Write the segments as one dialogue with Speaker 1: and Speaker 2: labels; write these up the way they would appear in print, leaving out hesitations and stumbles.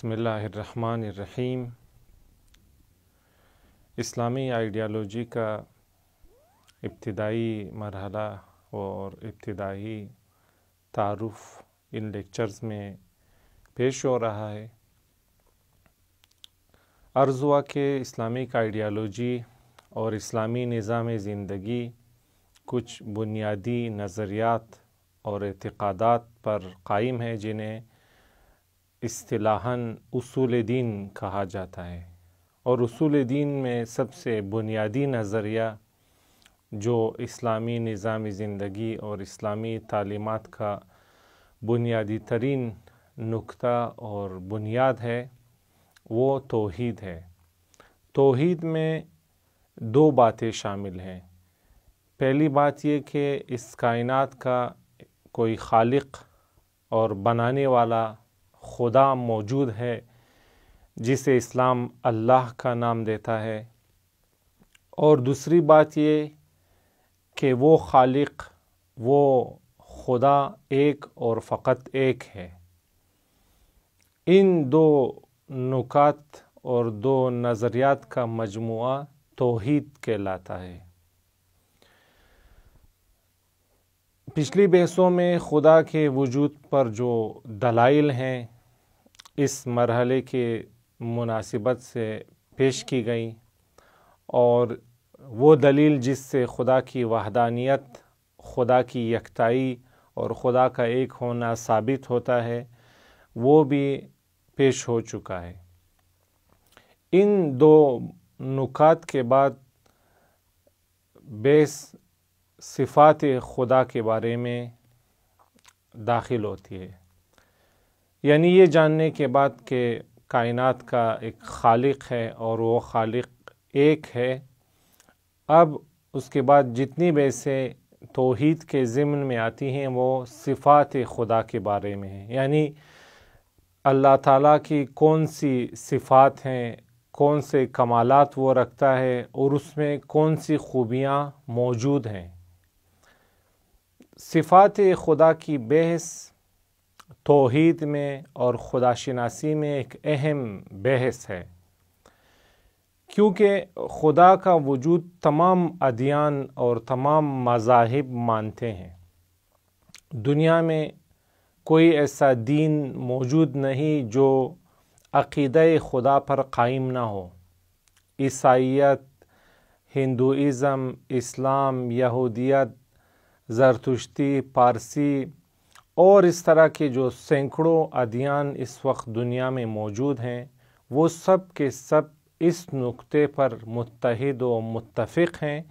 Speaker 1: بسم اللہ الرحمن الرحیم۔ اسلامی آئیڈیالوجی کا ابتدائی مرحلہ اور ابتدائی تعارف ان لیکچرز میں پیش ہو رہا ہے۔ عرض ہوا کہ اسلامک آئیڈیالوجی اور اسلامی نظام زندگی کچھ بنیادی نظریات اور اعتقادات پر قائم ہے جنہیں اصطلاحاً اصول دین کہا جاتا ہے، اور اصول دین میں سب سے بنیادی نظریہ جو اسلامی نظام زندگی اور اسلامی تعلیمات کا بنیادی ترین نقطہ اور بنیاد ہے وہ توحید ہے۔ توحید میں دو باتیں شامل ہیں۔ پہلی بات یہ کہ اس کائنات کا کوئی خالق اور بنانے والا خدا موجود ہے جسے اسلام اللہ کا نام دیتا ہے، اور دوسری بات یہ کہ وہ خالق، وہ خدا ایک اور فقط ایک ہے۔ ان دو نکات اور دو نظریات کا مجموعہ توحید کہلاتا ہے۔ پچھلی بحثوں میں خدا کے وجود پر جو دلائل ہیں اس مرحلے کے مناسبت سے پیش کی گئیں، اور وہ دلیل جس سے خدا کی وحدانیت، خدا کی یکتائی اور خدا کا ایک ہونا ثابت ہوتا ہے، وہ بھی پیش ہو چکا ہے۔ ان دو نکات کے بعد بحث صفات خدا کے بارے میں داخل ہوتی ہے، یعنی یہ جاننے کے بعد کہ کائنات کا ایک خالق ہے اور وہ خالق ایک ہے۔ اب اس کے بعد جتنی بحثیں توحید کے ضمن میں آتی ہیں وہ صفات خدا کے بارے میں ہیں، یعنی اللہ تعالیٰ کی کون سی صفات ہیں، کون سے کمالات وہ رکھتا ہے اور اس میں کون سی خوبیاں موجود ہیں۔ صفات خدا کی بحث توحید میں اور خدا شناسی میں ایک اہم بحث ہے، کیونکہ خدا کا وجود تمام ادیان اور تمام مذاہب مانتے ہیں۔ دنیا میں کوئی ایسا دین موجود نہیں جو عقیدہ خدا پر قائم نہ ہو۔ عیسائیت، ہندوازم، اسلام، یہودیت، زرتشتی، پارسی اور اس طرح کے جو سینکڑوں ادیان اس وقت دنیا میں موجود ہیں، وہ سب کے سب اس نقطے پر متحد و متفق ہیں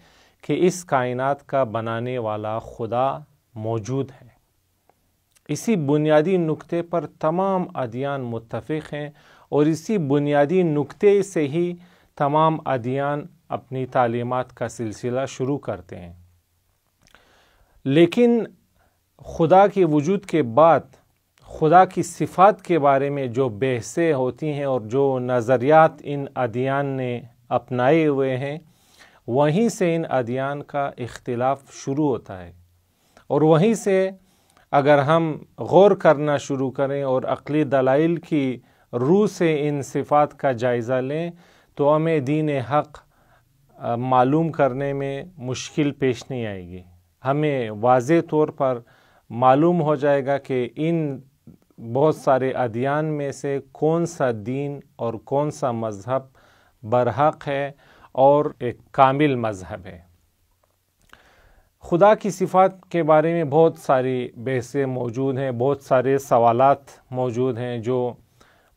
Speaker 1: کہ اس کائنات کا بنانے والا خدا موجود ہے۔ اسی بنیادی نقطے پر تمام ادیان متفق ہیں، اور اسی بنیادی نقطے سے ہی تمام ادیان اپنی تعلیمات کا سلسلہ شروع کرتے ہیں۔ لیکن خدا کے وجود کے بعد خدا کی صفات کے بارے میں جو بحثیں ہوتی ہیں اور جو نظریات ان ادیان نے اپنائے ہوئے ہیں، وہیں سے ان ادیان کا اختلاف شروع ہوتا ہے، اور وہیں سے اگر ہم غور کرنا شروع کریں اور عقلی دلائل کی روح سے ان صفات کا جائزہ لیں تو ہمیں دین حق معلوم کرنے میں مشکل پیش نہیں آئے گی۔ ہمیں واضح طور پر معلوم ہو جائے گا کہ ان بہت سارے ادیان میں سے کون سا دین اور کون سا مذہب برحق ہے اور ایک کامل مذہب ہے۔ خدا کی صفات کے بارے میں بہت ساری بحثیں موجود ہیں، بہت سارے سوالات موجود ہیں جو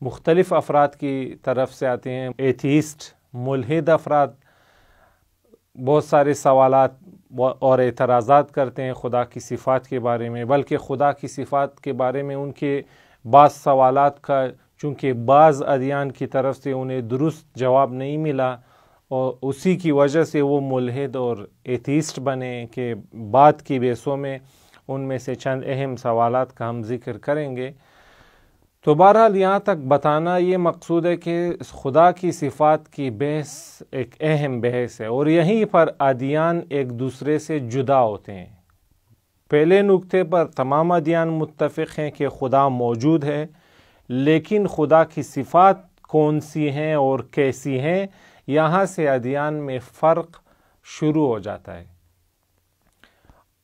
Speaker 1: مختلف افراد کی طرف سے آتے ہیں۔ ایتھیسٹ، ملحد افراد بہت سارے سوالات اور اعتراضات کرتے ہیں خدا کی صفات کے بارے میں، بلکہ خدا کی صفات کے بارے میں ان کے بعض سوالات کا چونکہ بعض ادیان کی طرف سے انہیں درست جواب نہیں ملا، اور اسی کی وجہ سے وہ ملحد اور ایتھیسٹ بنے، کہ بعد کی بحثوں میں ان میں سے چند اہم سوالات کا ہم ذکر کریں گے۔ تو بہرحال یہاں تک بتانا یہ مقصود ہے کہ خدا کی صفات کی بحث ایک اہم بحث ہے، اور یہیں پر ادیان ایک دوسرے سے جدا ہوتے ہیں۔ پہلے نقطے پر تمام ادیان متفق ہیں کہ خدا موجود ہے، لیکن خدا کی صفات کون سی ہیں اور کیسی ہیں، یہاں سے ادیان میں فرق شروع ہو جاتا ہے۔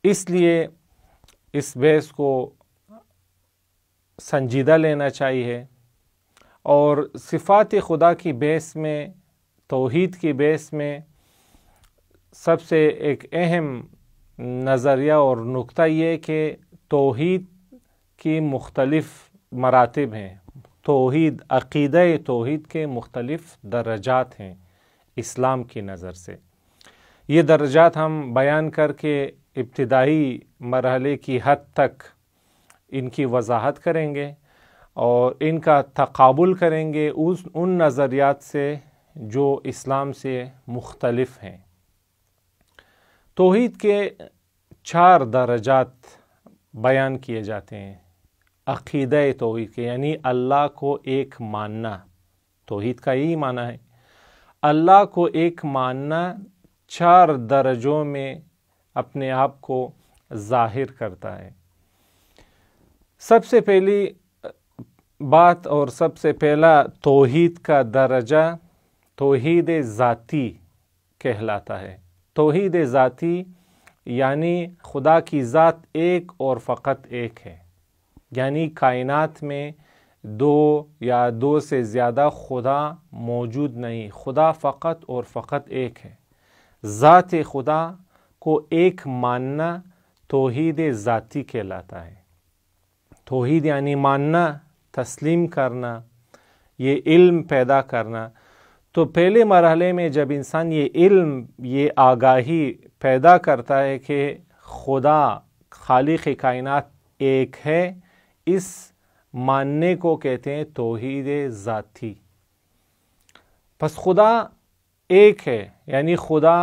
Speaker 1: اس لیے اس بحث کو سنجیدہ لینا چاہیے، اور صفات خدا کی بحث میں، توحید کی بحث میں سب سے ایک اہم نظریہ اور نقطہ یہ کہ توحید کی مختلف مراتب ہیں، توحید، عقیدہ توحید کے مختلف درجات ہیں اسلام کی نظر سے۔ یہ درجات ہم بیان کر کے ابتدائی مرحلے کی حد تک ان کی وضاحت کریں گے اور ان کا تقابل کریں گے ان نظریات سے جو اسلام سے مختلف ہیں۔ توحید کے 4 درجات بیان کیے جاتے ہیں عقیدہ توحید کے، یعنی اللہ کو ایک ماننا۔ توحید کا یہی معنی ہے، اللہ کو ایک ماننا 4 درجوں میں اپنے آپ کو ظاہر کرتا ہے۔ سب سے پہلی بات اور سب سے پہلا توحید کا درجہ توحید ذاتی کہلاتا ہے۔ توحید ذاتی یعنی خدا کی ذات ایک اور فقط ایک ہے، یعنی کائنات میں 2 یا 2 سے زیادہ خدا موجود نہیں، خدا فقط اور فقط ایک ہے۔ ذات خدا کو ایک ماننا توحید ذاتی کہلاتا ہے۔ توحید یعنی ماننا، تسلیم کرنا، یہ علم پیدا کرنا۔ تو پہلے مرحلے میں جب انسان یہ علم، یہ آگاہی پیدا کرتا ہے کہ خدا خالق کائنات ایک ہے، اس ماننے کو کہتے ہیں توحید ذاتی۔ پس خدا ایک ہے، یعنی خدا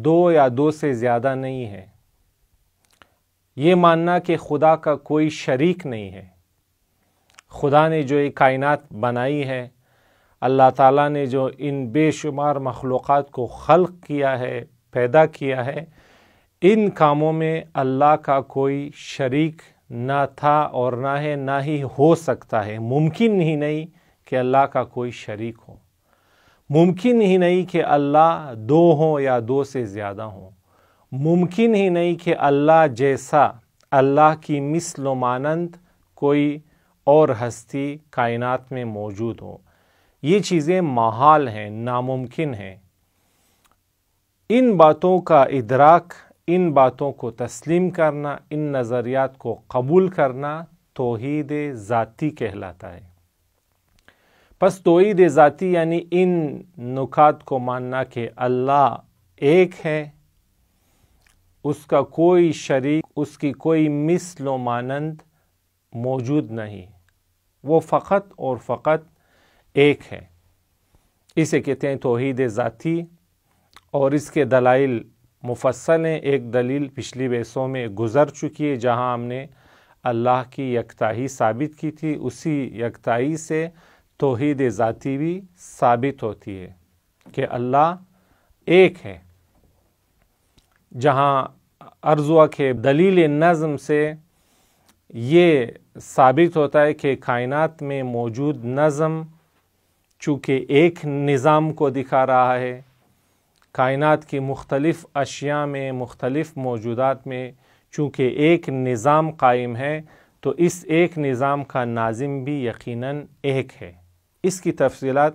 Speaker 1: 2 یا 2 سے زیادہ نہیں ہے۔ یہ ماننا کہ خدا کا کوئی شریک نہیں ہے۔ خدا نے جو یہ کائنات بنائی ہے، اللہ تعالیٰ نے جو ان بے شمار مخلوقات کو خلق کیا ہے، پیدا کیا ہے، ان کاموں میں اللہ کا کوئی شریک نہ تھا اور نہ ہے، نہ ہی ہو سکتا ہے۔ ممکن ہی نہیں کہ اللہ کا کوئی شریک ہو، ممکن ہی نہیں کہ اللہ 2 ہوں یا 2 سے زیادہ ہوں، ممکن ہی نہیں کہ اللہ جیسا، اللہ کی مثل و مانند کوئی اور ہستی کائنات میں موجود ہو۔ یہ چیزیں محال ہیں، ناممکن ہیں۔ ان باتوں کا ادراک، ان باتوں کو تسلیم کرنا، ان نظریات کو قبول کرنا توحید ذاتی کہلاتا ہے۔ پس توحید ذاتی یعنی ان نکات کو ماننا کہ اللہ ایک ہے، اس کا کوئی شریک، اس کی کوئی مثل و مانند موجود نہیں، وہ فقط اور فقط ایک ہے۔ اسے کہتے ہیں توحید ذاتی، اور اس کے دلائل مفصل ہیں۔ ایک دلیل پچھلی بحثوں میں گزر چکی ہے، جہاں ہم نے اللہ کی یکتائی ثابت کی تھی۔ اسی یکتائی سے توحید ذاتی بھی ثابت ہوتی ہے کہ اللہ ایک ہے۔ جہاں عرض ہوا کہ دلیل نظم سے یہ ثابت ہوتا ہے کہ کائنات میں موجود نظم چونکہ ایک نظام کو دکھا رہا ہے، کائنات کی مختلف اشیاء میں، مختلف موجودات میں چونکہ ایک نظام قائم ہے، تو اس ایک نظام کا ناظم بھی یقیناً ایک ہے۔ اس کی تفصیلات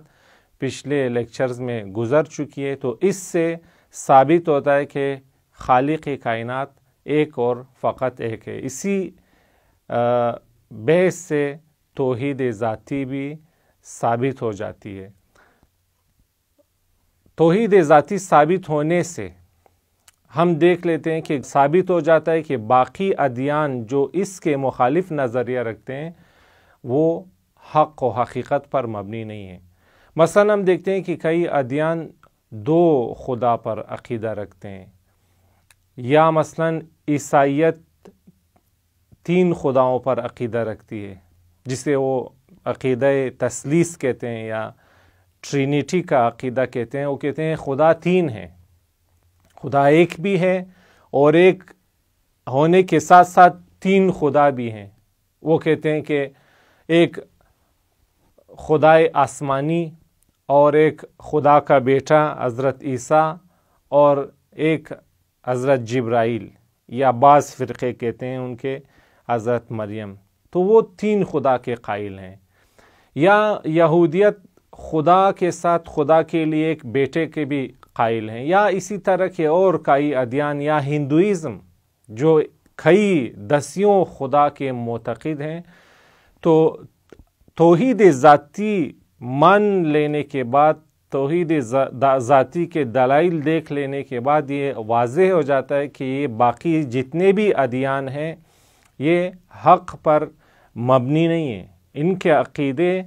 Speaker 1: پچھلے لیکچرز میں گزر چکی ہے۔ تو اس سے ثابت ہوتا ہے کہ خالق کائنات ایک اور فقط ایک ہے۔ اسی بحث سے توحید ذاتی بھی ثابت ہو جاتی ہے۔ توحید ذاتی ثابت ہونے سے ہم دیکھ لیتے ہیں کہ ثابت ہو جاتا ہے کہ باقی ادیان جو اس کے مخالف نظریہ رکھتے ہیں وہ حق و حقیقت پر مبنی نہیں ہیں۔ مثلا ہم دیکھتے ہیں کہ کئی ادیان 2 خدا پر عقیدہ رکھتے ہیں، یا مثلا عیسائیت 3 خداؤں پر عقیدہ رکھتی ہے، جسے وہ عقیدہ تثلیث کہتے ہیں یا ٹرینیٹی کا عقیدہ کہتے ہیں۔ وہ کہتے ہیں خدا 3 ہیں، خدا ایک بھی ہے اور ایک ہونے کے ساتھ ساتھ 3 خدا بھی ہیں۔ وہ کہتے ہیں کہ ایک خدائے آسمانی اور ایک خدا کا بیٹا حضرت عیسیٰ اور ایک حضرت جبرائیل، یا بعض فرقے کہتے ہیں ان کے حضرت مریم، تو وہ 3 خدا کے قائل ہیں۔ یا یہودیت خدا کے ساتھ خدا کے لیے ایک بیٹے کے بھی قائل ہیں، یا اسی طرح کے اور کئی ادیان، یا ہندوازم جو کئی دسیوں خدا کے معتقد ہیں۔ تو توحید ذاتی مان لینے کے بعد، توحید ذاتی کے دلائل دیکھ لینے کے بعد یہ واضح ہو جاتا ہے کہ یہ باقی جتنے بھی ادیان ہیں یہ حق پر مبنی نہیں ہیں، ان کے عقیدے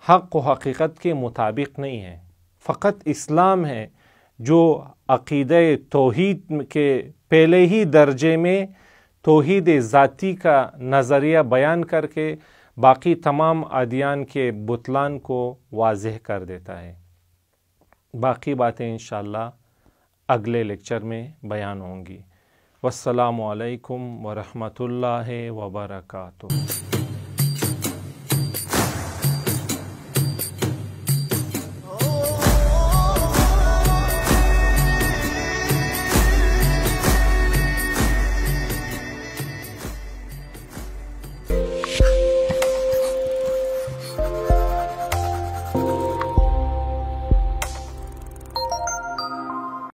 Speaker 1: حق و حقیقت کے مطابق نہیں ہیں۔ فقط اسلام ہے جو عقیدہ توحید کے پہلے ہی درجے میں توحید ذاتی کا نظریہ بیان کر کے باقی تمام ادیان کے بطلان کو واضح کر دیتا ہے۔ باقی باتیں انشاءاللہ اگلے لیکچر میں بیان ہوں گی۔ والسلام علیکم ورحمۃ اللہ وبرکاتہ۔